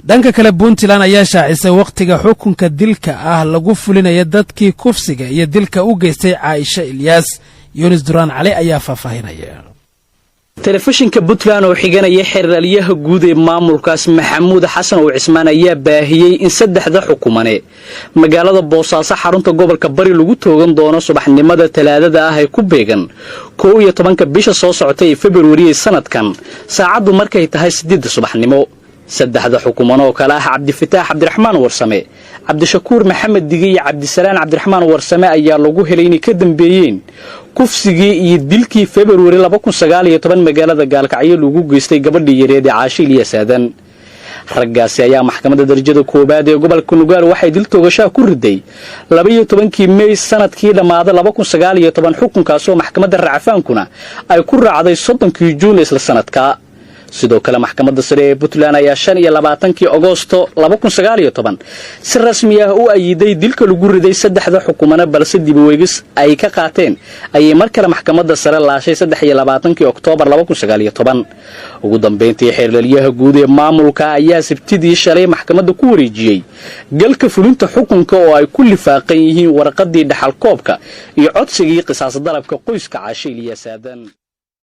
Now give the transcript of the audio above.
dhanka kale Puntland ayaa shaacisay waqtiga xukunka dilka ah lagu fulinayo dadkii kufsiga iyo dilka u geystay Caaisha Ilyas. Yunis Duraan Cali ayaa faafahinaya. telefishinka Puntland oo xiganaya xiraliyaha guud ee maamulkaas Maxamuud Xasan oo Cismaan ayaa baahiyay in saddexda xukumane magaalada Boosaaso xarunta gobolka Bari lagu toogan doono subaxnimada Talaadada ah ee ku beegan 11 bisha soo socotay ee February sanadkan saacadu markay tahay 8 subaxnimo. saddexda xukuman oo kala ah Cabdifataax Cabdiraxmaan Warsame, Cabdishakuur Maxamed Digi iyo Cabdisalaan Cabdiraxmaan Warsame ayaa lagu helay in ka dambeeyeen kufsigii iyo dilkii February 2019 magaalada Gaalkacyo lagu geystay gabadhii yareed ee Caaisha Ilyas Aadan. raggaasi ayaa maxkamadda darajada koobaad ee gobolka Nugaal waxay dil toogasho ku riday 12kii May sanadkii dhamaaday 2019 xukunkaas oo maxkamadda racfaankuna ay ku raacday 30kii Juun isla sanadka. sidoo kale maxkamadda sare ee Puntland ayaa 25kii Agoosto 2019 si rasmi ah u ayiday dilka lagu riday saddexda xukumana balse dib u eegis ay ka qaateen ay markale maxkamadda sare laashay 23kii Oktoobar 2019. ugu dambeyntii xeerlaliyaha guud ee maamulka ayaa Sabtidii shalay maxkamadda ku wareejiyay galka fulinta xukunka oo ay ku lifaaqan yihiin warqadii dhaxal koobka iyo codsigii qisaas dalabka qoyska Caaisha Ilyas Aadan.